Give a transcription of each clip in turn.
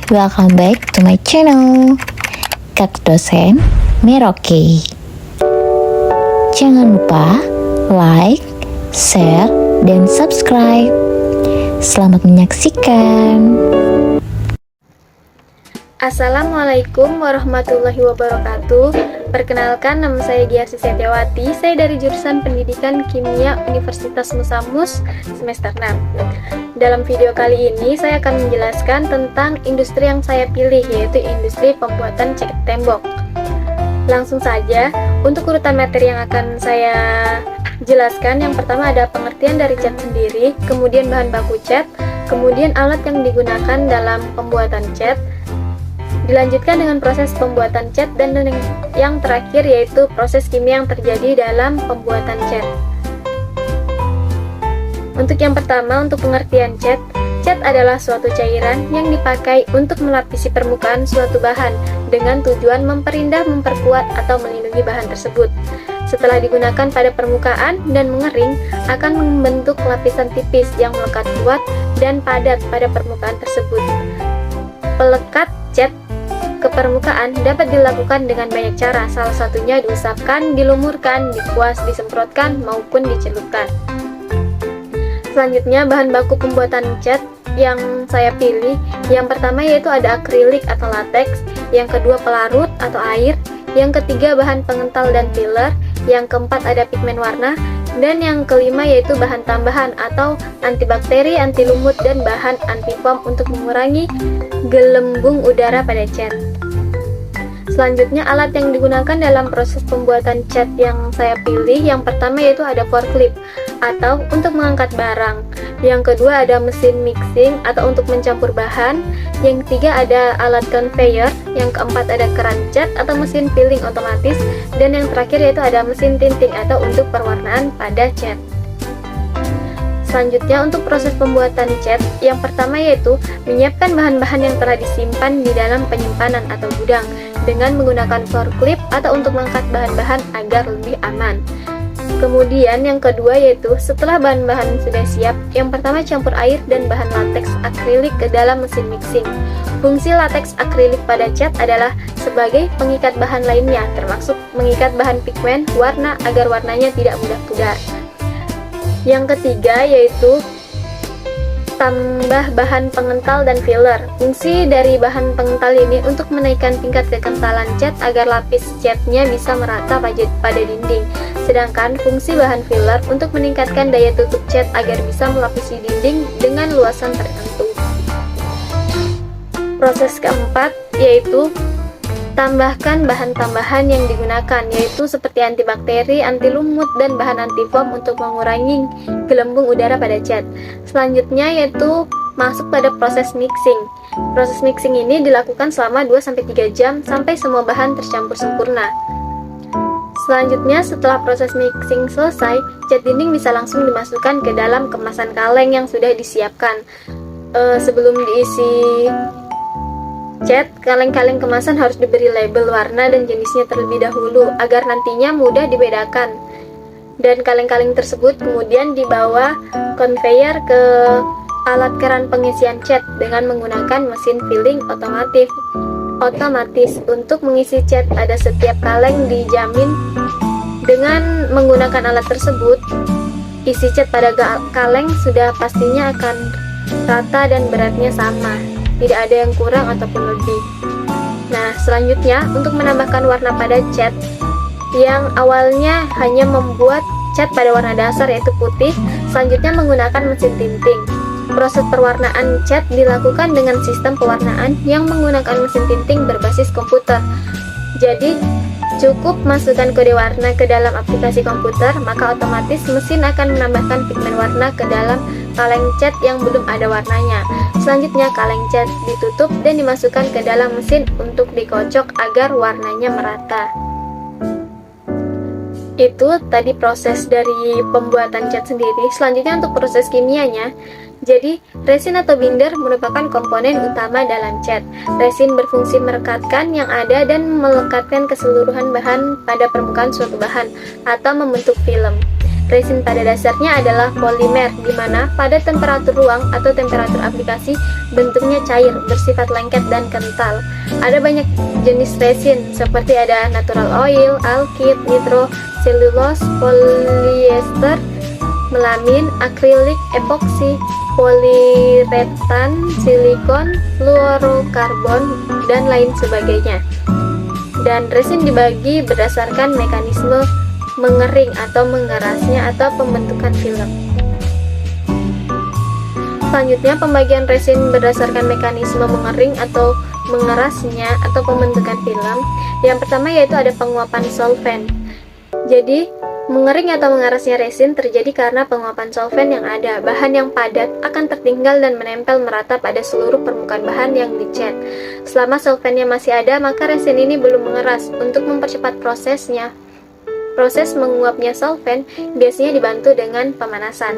welcome back to my channel Kak Dosen Merauke. Jangan lupa like, share, dan subscribe. Selamat menyaksikan. Assalamualaikum warahmatullahi wabarakatuh. Perkenalkan, nama saya Giarsi Setiawati. Saya dari jurusan Pendidikan Kimia Universitas Musamus semester 6. Dalam video kali ini saya akan menjelaskan tentang industri yang saya pilih, yaitu industri pembuatan cat tembok. Langsung saja, untuk urutan materi yang akan saya jelaskan, yang pertama ada pengertian dari cat sendiri, kemudian bahan baku cat, kemudian alat yang digunakan dalam pembuatan cat, dilanjutkan dengan proses pembuatan cat, dan yang terakhir yaitu proses kimia yang terjadi dalam pembuatan cat. Untuk yang pertama, untuk pengertian cat, cat adalah suatu cairan yang dipakai untuk melapisi permukaan suatu bahan dengan tujuan memperindah, memperkuat, atau melindungi bahan tersebut. Setelah digunakan pada permukaan dan mengering, akan membentuk lapisan tipis yang melekat kuat dan padat pada permukaan tersebut. Pelekat cat ke permukaan dapat dilakukan dengan banyak cara, salah satunya diusapkan, dilumurkan, dikuas, disemprotkan, maupun dicelupkan. Selanjutnya, bahan baku pembuatan cat yang saya pilih, yang pertama yaitu ada akrilik atau latex, yang kedua pelarut atau air, yang ketiga bahan pengental dan filler, yang keempat ada pigmen warna, dan yang kelima yaitu bahan tambahan atau antibakteri, anti lumut, dan bahan anti foam untuk mengurangi gelembung udara pada cat. Selanjutnya, alat yang digunakan dalam proses pembuatan cat yang saya pilih, yang pertama yaitu ada forklift atau untuk mengangkat barang, yang kedua ada mesin mixing atau untuk mencampur bahan, yang ketiga ada alat conveyor, yang keempat ada keran cat atau mesin filling otomatis, dan yang terakhir yaitu ada mesin tinting atau untuk perwarnaan pada cat. Selanjutnya, untuk proses pembuatan cat, yang pertama yaitu menyiapkan bahan-bahan yang telah disimpan di dalam penyimpanan atau gudang dengan menggunakan forklift atau untuk mengangkat bahan-bahan agar lebih aman. Kemudian yang kedua yaitu setelah bahan-bahan sudah siap, yang pertama campur air dan bahan latex akrilik ke dalam mesin mixing. Fungsi latex akrilik pada cat adalah sebagai pengikat bahan lainnya, termasuk mengikat bahan pigmen warna agar warnanya tidak mudah pudar. Yang ketiga yaitu tambah bahan pengental dan filler. Fungsi dari bahan pengental ini untuk menaikkan tingkat kekentalan cat agar lapis catnya bisa merata pada dinding. Sedangkan fungsi bahan filler untuk meningkatkan daya tutup cat agar bisa melapisi dinding dengan luasan tertentu. Proses keempat yaitu tambahkan bahan tambahan yang digunakan, yaitu seperti antibakteri, anti lumut, dan bahan anti foam untuk mengurangi gelembung udara pada cat. Selanjutnya yaitu masuk pada proses mixing. Proses mixing ini dilakukan selama 2-3 jam sampai semua bahan tercampur sempurna. Selanjutnya, setelah proses mixing selesai, cat dinding bisa langsung dimasukkan ke dalam kemasan kaleng yang sudah disiapkan. Sebelum diisi cat, kaleng-kaleng kemasan harus diberi label warna dan jenisnya terlebih dahulu agar nantinya mudah dibedakan. Dan kaleng-kaleng tersebut kemudian dibawa conveyor ke alat keran pengisian cat dengan menggunakan mesin filling otomatis. Untuk mengisi cat pada setiap kaleng dijamin dengan menggunakan alat tersebut, isi cat pada kaleng sudah pastinya akan rata dan beratnya sama, tidak ada yang kurang ataupun lebih. Nah, selanjutnya untuk menambahkan warna pada cat, yang awalnya hanya membuat cat pada warna dasar yaitu putih, selanjutnya menggunakan mesin tinting. Proses perwarnaan cat dilakukan dengan sistem pewarnaan yang menggunakan mesin tinting berbasis komputer. Jadi, cukup masukkan kode warna ke dalam aplikasi komputer, maka otomatis mesin akan menambahkan pigmen warna ke dalam kaleng cat yang belum ada warnanya. Selanjutnya, kaleng cat ditutup dan dimasukkan ke dalam mesin untuk dikocok agar warnanya merata. Itu tadi proses dari pembuatan cat sendiri. Selanjutnya untuk proses kimianya. Jadi, resin atau binder merupakan komponen utama dalam cat. Resin berfungsi merekatkan yang ada dan melekatkan keseluruhan bahan pada permukaan suatu bahan atau membentuk film. Resin pada dasarnya adalah polimer, di mana pada temperatur ruang atau temperatur aplikasi bentuknya cair, bersifat lengket dan kental. Ada banyak jenis resin, seperti ada natural oil, alkyd, nitro, selulose, polyester, melamin, akrilik, epoksi, poliuretan, silikon, fluorokarbon, dan lain sebagainya. Dan resin dibagi berdasarkan mekanisme mengering atau mengerasnya atau pembentukan film. Selanjutnya, pembagian resin berdasarkan mekanisme mengering atau mengerasnya atau pembentukan film. Yang pertama yaitu ada penguapan solvent. Jadi, mengering atau mengerasnya resin terjadi karena penguapan solvent yang ada. Bahan yang padat akan tertinggal dan menempel merata pada seluruh permukaan bahan yang dicat. Selama solventnya masih ada, maka resin ini belum mengeras. Untuk mempercepat prosesnya, proses menguapnya solvent biasanya dibantu dengan pemanasan.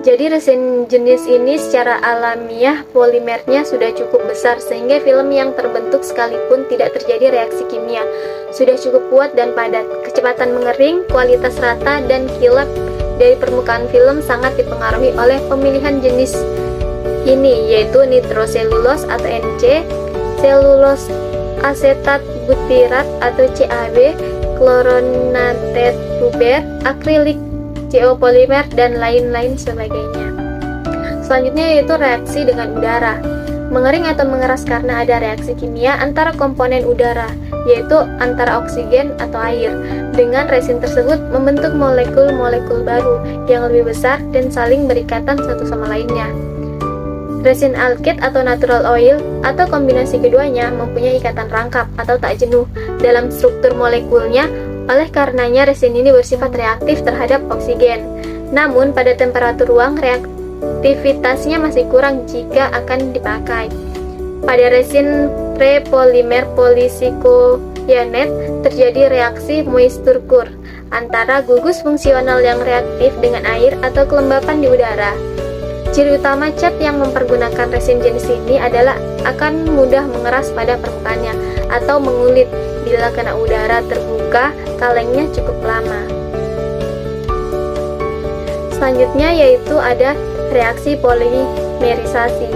Jadi resin jenis ini secara alamiah polimernya sudah cukup besar sehingga film yang terbentuk sekalipun tidak terjadi reaksi kimia. Sudah cukup kuat dan padat. Kecepatan mengering, kualitas rata, dan kilap dari permukaan film sangat dipengaruhi oleh pemilihan jenis ini, yaitu nitroselulose atau NC, selulose asetat butirat atau CAB, kloronated ruber, akrilik, CO polimer, dan lain-lain sebagainya. Selanjutnya yaitu reaksi dengan udara. Mengering atau mengeras karena ada reaksi kimia antara komponen udara, yaitu antara oksigen atau air. Dengan resin tersebut membentuk molekul-molekul baru yang lebih besar dan saling berikatan satu sama lainnya. Resin alkyd atau natural oil atau kombinasi keduanya mempunyai ikatan rangkap atau tak jenuh dalam struktur molekulnya, oleh karenanya resin ini bersifat reaktif terhadap oksigen. Namun pada temperatur ruang reaktivitasnya masih kurang jika akan dipakai. Pada resin prepolimer polisikoyanet terjadi reaksi moisture antara gugus fungsional yang reaktif dengan air atau kelembapan di udara. Ciri utama cat yang mempergunakan resin jenis ini adalah akan mudah mengeras pada permukaannya atau mengulit bila kena udara terbuka, kalengnya cukup lama. Selanjutnya yaitu ada reaksi polimerisasi.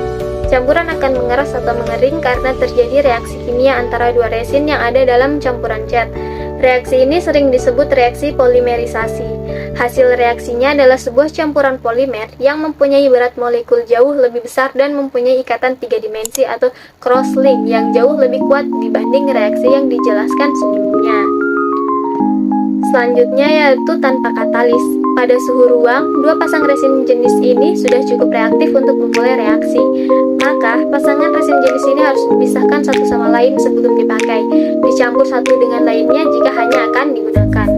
Campuran akan mengeras atau mengering karena terjadi reaksi kimia antara dua resin yang ada dalam campuran cat. Reaksi ini sering disebut reaksi polimerisasi. Hasil reaksinya adalah sebuah campuran polimer yang mempunyai berat molekul jauh lebih besar dan mempunyai ikatan 3 dimensi atau crosslink yang jauh lebih kuat dibanding reaksi yang dijelaskan sebelumnya. Selanjutnya yaitu tanpa katalis. Pada suhu ruang, dua pasang resin jenis ini sudah cukup reaktif untuk memulai reaksi. Maka, pasangan resin jenis ini harus dipisahkan satu sama lain sebelum dipakai. Dicampur satu dengan lainnya jika hanya akan digunakan.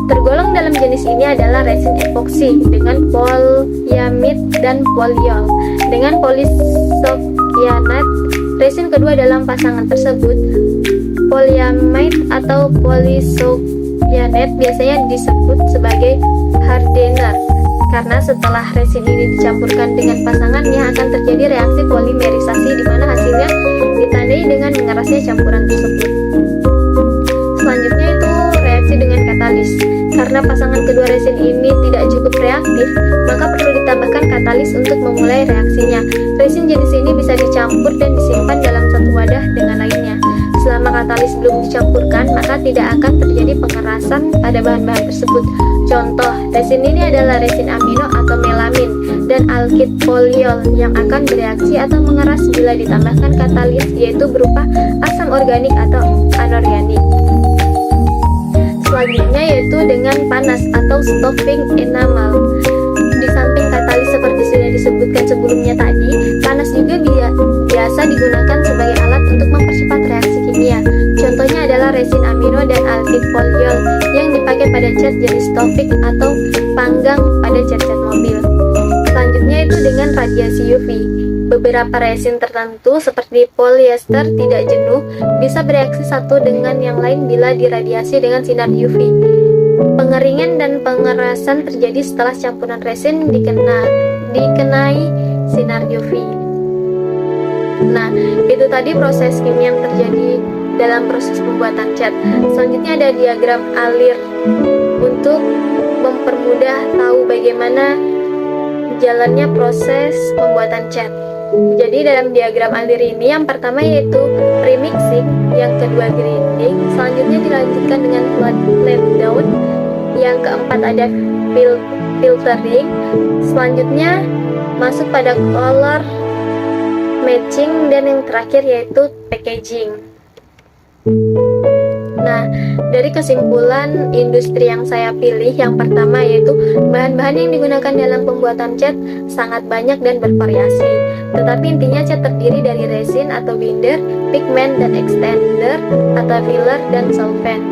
Tergolong dalam jenis ini adalah resin epoksi dengan polyamid dan polyol. Dengan polisokyanat, resin kedua dalam pasangan tersebut, polyamide atau polisokyanat biasanya disebut sebagai hardener. Karena setelah resin ini dicampurkan dengan pasangannya akan terjadi reaksi polimerisasi di mana hasilnya ditandai dengan mengerasnya campuran tersebut. Selanjutnya itu reaksi dengan katalis. Karena pasangan kedua resin ini tidak cukup reaktif, maka perlu ditambahkan katalis untuk memulai reaksinya. Resin jenis ini bisa dicampur dan disimpan dalam satu wadah dengan lainnya. Selama katalis belum dicampurkan, maka tidak akan terjadi pengerasan pada bahan-bahan tersebut. Contoh, resin ini adalah resin amino atau melamin dan alkyd polyol yang akan bereaksi atau mengeras bila ditambahkan katalis, yaitu berupa asam organik atau anorganik. Selanjutnya yaitu dengan panas atau stopping enamel. Di samping katalis seperti sudah disebutkan sebelumnya tadi, panas juga biasa digunakan sebagai alat untuk mempercepat reaksi kimia. Contohnya adalah resin amino dan alkyd polyol yang dipakai pada cat jenis Taufik atau panggang pada cat-cat mobil. Selanjutnya itu dengan radiasi UV. Beberapa resin tertentu seperti polyester tidak jenuh bisa bereaksi satu dengan yang lain bila diradiasi dengan sinar UV. Pengeringan dan pengerasan terjadi setelah campuran resin dikenai sinar UV. Nah, itu tadi proses kimia yang terjadi dalam proses pembuatan cat. Selanjutnya ada diagram alir untuk mempermudah tahu bagaimana jalannya proses pembuatan cat. Jadi dalam diagram alir ini yang pertama yaitu premixing, yang kedua grinding, selanjutnya dilanjutkan dengan let down, yang keempat ada filtering, selanjutnya masuk pada color matching, dan yang terakhir yaitu packaging. Nah, dari kesimpulan industri yang saya pilih, yang pertama yaitu bahan-bahan yang digunakan dalam pembuatan cat sangat banyak dan bervariasi. Tetapi intinya cat terdiri dari resin atau binder, pigment dan extender atau filler dan solvent.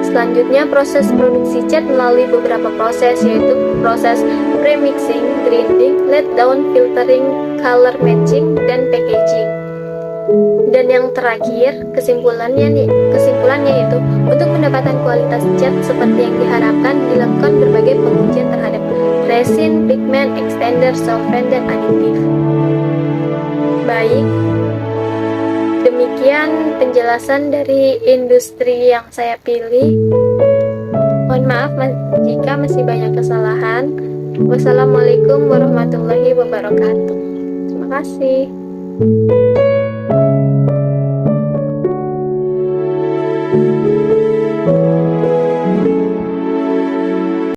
Selanjutnya proses produksi cat melalui beberapa proses, yaitu proses premixing, grinding, let down, filtering, color matching, dan packaging. Dan yang terakhir, kesimpulannya yaitu untuk mendapatkan kualitas cat seperti yang diharapkan dilakukan berbagai pengujian terhadap resin, pigment, extender, solvent, dan aditif. Baik, demikian penjelasan dari industri yang saya pilih. Mohon maaf jika masih banyak kesalahan. Wassalamualaikum warahmatullahi wabarakatuh. Terima kasih.